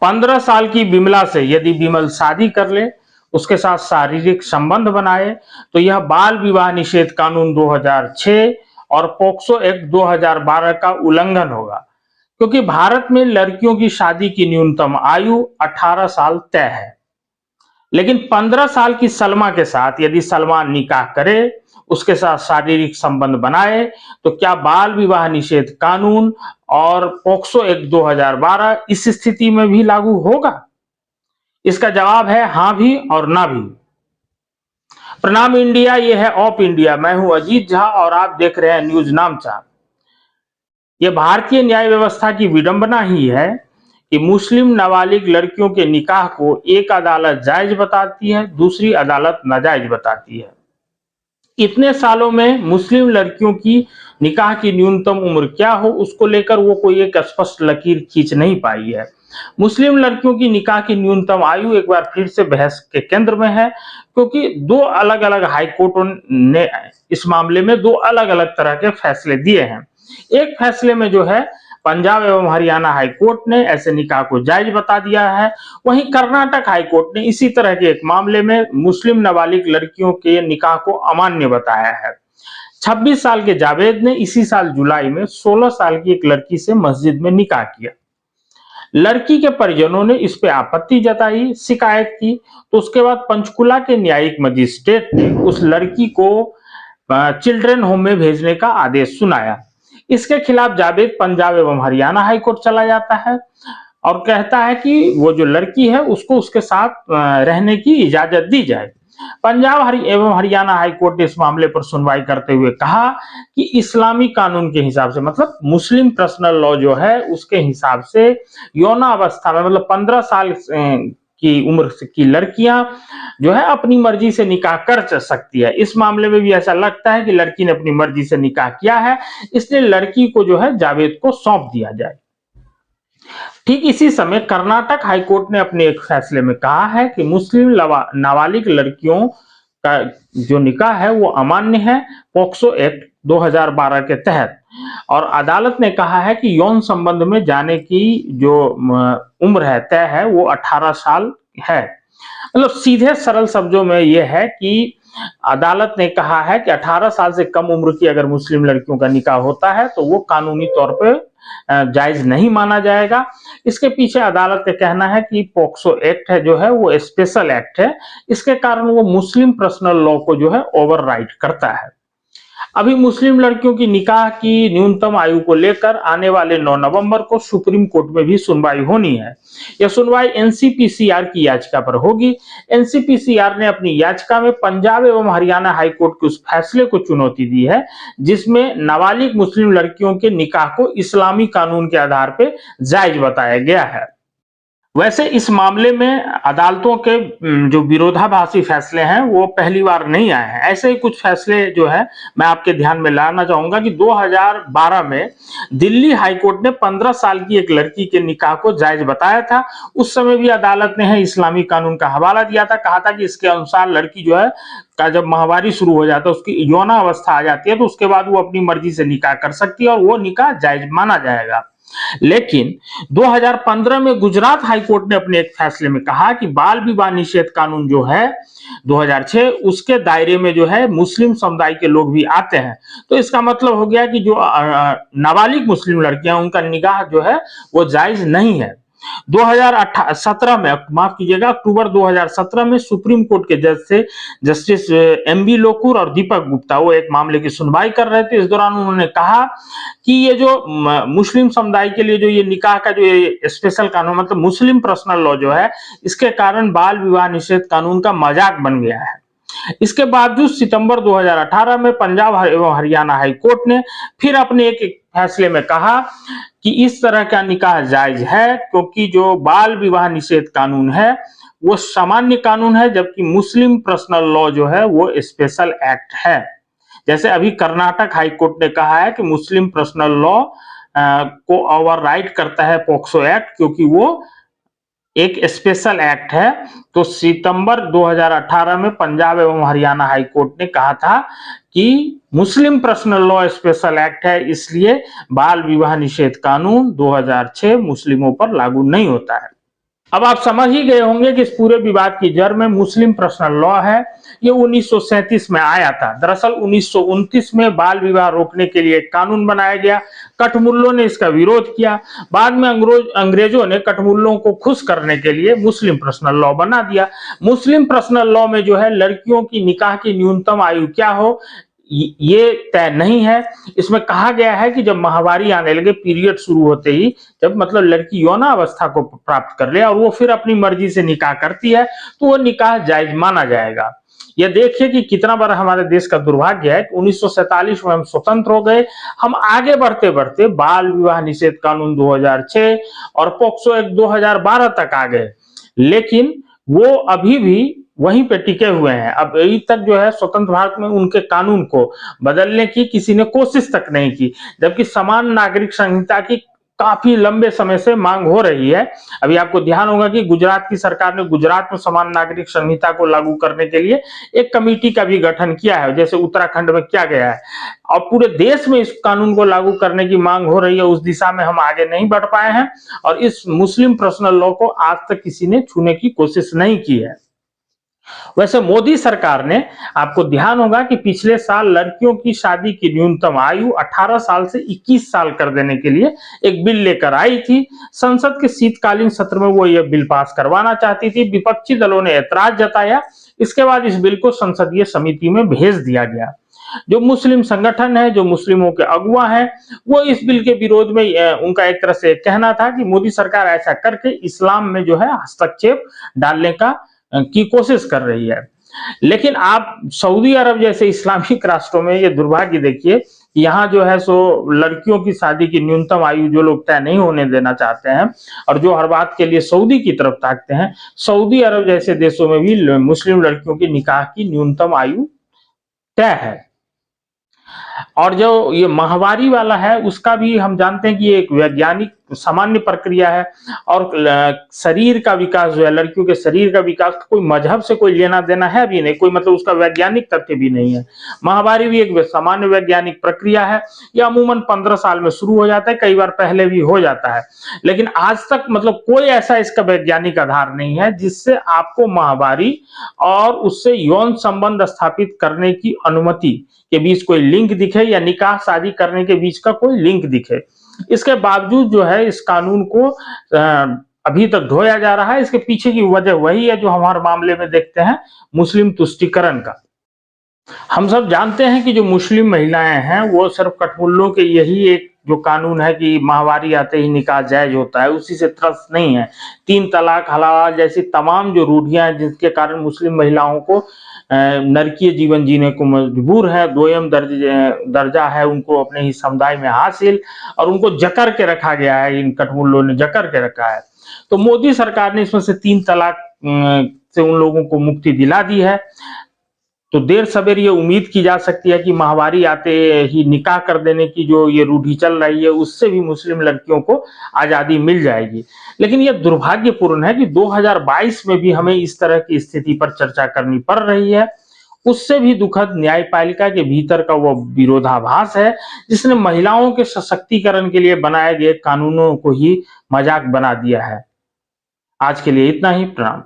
15 साल की विमला से यदि विमल शादी कर ले, उसके साथ शारीरिक संबंध बनाए, तो यह बाल विवाह निषेध कानून 2006 और पोक्सो एक्ट 2012 का उल्लंघन होगा, क्योंकि भारत में लड़कियों की शादी की न्यूनतम आयु 18 साल तय है। लेकिन 15 साल की सलमा के साथ यदि सलमान निकाह करे, उसके साथ शारीरिक संबंध बनाए, तो क्या बाल विवाह निषेध कानून और पोक्सो एक्ट 2012 इस स्थिति में भी लागू होगा? इसका जवाब है हां भी और ना भी। प्रणाम इंडिया, ये है ऑप इंडिया। मैं हूं अजीत झा और आप देख रहे हैं न्यूज नामचा। ये भारतीय न्याय व्यवस्था की विडंबना ही है कि मुस्लिम नाबालिग लड़कियों के निकाह को एक अदालत जायज बताती है, दूसरी अदालत नाजायज बताती है। इतने सालों में मुस्लिम लड़कियों की निकाह की न्यूनतम उम्र क्या हो, उसको लेकर वो कोई एक स्पष्ट लकीर खींच नहीं पाई है। मुस्लिम लड़कियों की निकाह की न्यूनतम आयु एक बार फिर से बहस के केंद्र में है, क्योंकि दो अलग अलग हाईकोर्टों ने इस मामले में दो अलग अलग तरह के फैसले दिए हैं। एक फैसले में जो है पंजाब एवं हरियाणा हाईकोर्ट ने ऐसे निकाह को जायज बता दिया है। वहीं कर्नाटक हाईकोर्ट ने इसी तरह के एक मामले में मुस्लिम नाबालिग लड़कियों के निकाह को अमान्य बताया है। 26 साल के जावेद ने इसी साल जुलाई में 16 साल की एक लड़की से मस्जिद में निकाह किया। लड़की के परिजनों ने इस पे आपत्ति जताई, शिकायत की, तो उसके बाद पंचकुला के न्यायिक मजिस्ट्रेट ने उस लड़की को चिल्ड्रन होम में भेजने का आदेश सुनाया। इसके खिलाफ जावेद पंजाब एवं हरियाणा हाईकोर्ट चला जाता है और कहता है कि वो जो लड़की है उसको उसके साथ रहने की इजाजत दी जाए। पंजाब एवं हरियाणा हाईकोर्ट ने इस मामले पर सुनवाई करते हुए कहा कि इस्लामी कानून के हिसाब से, मतलब मुस्लिम पर्सनल लॉ जो है उसके हिसाब से यौनावस्था में, मतलब 15 साल की उम्र की लड़कियां जो है अपनी मर्जी से निकाह कर सकती है। इस मामले में भी ऐसा लगता है कि लड़की ने अपनी मर्जी से निकाह किया है, इसलिए लड़की को जो है जावेद को सौंप दिया जाए। ठीक इसी समय कर्नाटक हाईकोर्ट ने अपने एक फैसले में कहा है कि मुस्लिम नाबालिग लड़कियों का जो निकाह है वो अमान्य है पोक्सो एक्ट 2012 के तहत, और अदालत ने कहा है कि यौन संबंध में जाने की जो उम्र है तय है वो 18 साल है। मतलब सीधे सरल शब्दों में यह है कि अदालत ने कहा है कि 18 साल से कम उम्र की अगर मुस्लिम लड़कियों का निकाह होता है तो वो कानूनी तौर पर जायज नहीं माना जाएगा। इसके पीछे अदालत का कहना है कि पोक्सो एक्ट है जो है वो स्पेशल एक्ट है, इसके कारण वो मुस्लिम पर्सनल लॉ को जो है ओवरराइड करता है। अभी मुस्लिम लड़कियों की निकाह की न्यूनतम आयु को लेकर आने वाले 9 नवंबर को सुप्रीम कोर्ट में भी सुनवाई होनी है। यह सुनवाई एनसीपीसीआर की याचिका पर होगी। एनसीपीसीआर ने अपनी याचिका में पंजाब एवं हरियाणा हाईकोर्ट के उस फैसले को चुनौती दी है जिसमें नाबालिग मुस्लिम लड़कियों के निकाह को इस्लामी कानून के आधार पर जायज बताया गया है। वैसे इस मामले में अदालतों के जो विरोधाभासी फैसले हैं वो पहली बार नहीं आए हैं। ऐसे ही कुछ फैसले जो है मैं आपके ध्यान में लाना चाहूंगा कि 2012 में दिल्ली हाईकोर्ट ने 15 साल की एक लड़की के निकाह को जायज बताया था। उस समय भी अदालत ने इस्लामी कानून का हवाला दिया था, कहा था कि इसके अनुसार लड़की जो है का जब माहवारी शुरू हो जाता है, उसकी यौना अवस्था आ जाती है, तो उसके बाद वो अपनी मर्जी से निकाह कर सकती है और वो निकाह जायज माना जाएगा। लेकिन 2015 में गुजरात हाईकोर्ट ने अपने एक फैसले में कहा कि बाल विवाह निषेध कानून जो है 2006 उसके दायरे में जो है मुस्लिम समुदाय के लोग भी आते हैं। तो इसका मतलब हो गया कि जो नाबालिग मुस्लिम लड़कियां उनका निकाह जो है वो जायज नहीं है। 2017 में, माफ कीजिएगा, अक्टूबर 2017 में सुप्रीम कोर्ट के जज से जस्टिस एमबी लोकुर और दीपक गुप्ता वो एक मामले की सुनवाई कर रहे थे। इस दौरान उन्होंने कहा कि ये जो मुस्लिम समुदाय के लिए जो ये निकाह का जो ये स्पेशल कानून, मतलब मुस्लिम पर्सनल लॉ जो है, इसके कारण बाल विवाह निषेध कानून का मजाक बन गया है। इसके बावजूद सितंबर 2018 में पंजाब एवं हरियाणा हाईकोर्ट ने फिर अपने एक फैसले में कहा कि इस तरह का निकाह जायज है, क्योंकि जो बाल विवाह निषेध कानून है वो सामान्य कानून है, जबकि मुस्लिम पर्सनल लॉ जो है वो स्पेशल एक्ट है। जैसे अभी कर्नाटक हाईकोर्ट ने कहा है कि मुस्लिम पर्सनल लॉ को ओवरराइड करता है पोक्सो एक्ट, क्योंकि वो एक स्पेशल एक्ट है। तो सितंबर 2018 में पंजाब एवं हरियाणा हाईकोर्ट ने कहा था कि मुस्लिम पर्सनल लॉ स्पेशल एक्ट है, इसलिए बाल विवाह निषेध कानून 2006 मुस्लिमों पर लागू नहीं होता है। अब आप समझ ही गए होंगे कि इस पूरे विवाद की जड़ में मुस्लिम पर्सनल लॉ है। ये 1937 में आया था। दरअसल 1929 में बाल विवाह रोकने के लिए एक कानून बनाया गया। कठमुल्लों ने इसका विरोध किया। बाद में अंग्रेजों ने कठमुल्लों को खुश करने के लिए मुस्लिम पर्सनल लॉ बना दिया। मुस्लिम पर्सनल लॉ में जो है लड़कियों की निकाह की न्यूनतम आयु क्या हो ये तय नहीं है। इसमें कहा गया है कि जब माहवारी आने लगे, पीरियड शुरू होते ही, जब मतलब लड़की यौनावस्था को प्राप्त कर ले और वो फिर अपनी मर्जी से निकाह करती है तो वो निकाह जायज माना जाएगा। ये देखिए कि कितना बड़ा हमारे देश का दुर्भाग्य है कि 1947 में हम स्वतंत्र हो गए, हम आगे बढ़ते बढ़ते बाल विवाह निषेध कानून 2006 और पोक्सो एक्ट 2012 तक आ गए, लेकिन वो अभी भी वहीं पे टिके हुए हैं। अब अभी तक जो है स्वतंत्र भारत में उनके कानून को बदलने की किसी ने कोशिश तक नहीं की, जबकि समान नागरिक संहिता की काफी लंबे समय से मांग हो रही है। अभी आपको ध्यान होगा कि गुजरात की सरकार ने गुजरात में समान नागरिक संहिता को लागू करने के लिए एक कमेटी का भी गठन किया है, जैसे उत्तराखंड में किया गया है। और पूरे देश में इस कानून को लागू करने की मांग हो रही है, उस दिशा में हम आगे नहीं बढ़ पाए हैं और इस मुस्लिम पर्सनल लॉ को आज तक किसी ने छूने की कोशिश नहीं की है। वैसे मोदी सरकार ने, आपको ध्यान होगा कि पिछले साल लड़कियों की शादी की न्यूनतम आयु 18 साल से 21 साल कर देने के लिए एक बिल लेकर आई थी। संसद के शीतकालीन सत्र में वो ये बिल पास करवाना चाहती थी। विपक्षी दलों ने ऐतराज जताया। इसके बाद इस बिल को संसदीय समिति में भेज दिया गया। जो मुस्लिम संगठन है, जो मुस्लिमों के अगुवा हैं, वो इस बिल के विरोध में उनका एक तरह से कहना था कि मोदी सरकार ऐसा करके इस्लाम में जो है हस्तक्षेप डालने की कोशिश कर रही है। लेकिन आप सऊदी अरब जैसे इस्लामिक राष्ट्रों में ये दुर्भाग्य देखिए, यहाँ जो है सो लड़कियों की शादी की न्यूनतम आयु जो लोग तय नहीं होने देना चाहते हैं और जो हर बात के लिए सऊदी की तरफ ताकते हैं, सऊदी अरब जैसे देशों में भी मुस्लिम लड़कियों की निकाह की न्यूनतम आयु तय है। और जो ये माहवारी वाला है उसका भी हम जानते हैं कि ये एक वैज्ञानिक सामान्य प्रक्रिया है और शरीर का विकास जो है, लड़कियों के शरीर का विकास कोई मजहब से कोई लेना देना है भी नहीं, कोई मतलब उसका वैज्ञानिक तथ्य भी नहीं है। माहवारी भी एक सामान्य वैज्ञानिक प्रक्रिया है। यह अमूमन 15 साल में शुरू हो जाता है, कई बार पहले भी हो जाता है, लेकिन आज तक मतलब कोई ऐसा इसका वैज्ञानिक आधार नहीं है जिससे आपको माहवारी और उससे यौन संबंध स्थापित करने की अनुमति के बीच कोई लिंक दिखे या निकाह शादी करने के बीच का कोई लिंक दिखे। इसके बावजूद जो है इस कानून को अभी तक ढोया जा रहा है। इसके पीछे की वजह वही है जो हमारे मामले में देखते हैं, मुस्लिम तुष्टीकरण का। हम सब जानते हैं कि जो मुस्लिम महिलाएं हैं वो सिर्फ कठमुल्लों के यही एक जो कानून है कि माहवारी आते ही निकाह जायज होता है, उसी से त्रस्त नहीं है। 3 तलाक, हलाल जैसी तमाम जो रूढ़ियां हैं जिसके कारण मुस्लिम महिलाओं को नरकीय जीवन जीने को मजबूर है, दोयम दर्जा है उनको अपने ही समुदाय में हासिल, और उनको जकड़ के रखा गया है, इन कठमुल्लों ने जकड़ के रखा है। तो मोदी सरकार ने इसमें से 3 तलाक से उन लोगों को मुक्ति दिला दी है। तो देर सवेर ये उम्मीद की जा सकती है कि माहवारी आते ही निकाह कर देने की जो ये रूढ़ी चल रही है उससे भी मुस्लिम लड़कियों को आजादी मिल जाएगी। लेकिन ये दुर्भाग्यपूर्ण है कि 2022 में भी हमें इस तरह की स्थिति पर चर्चा करनी पड़ रही है। उससे भी दुखद न्यायपालिका के भीतर का वो विरोधाभास है जिसने महिलाओं के सशक्तिकरण के लिए बनाए गए कानूनों को ही मजाक बना दिया है। आज के लिए इतना ही। प्रणाम।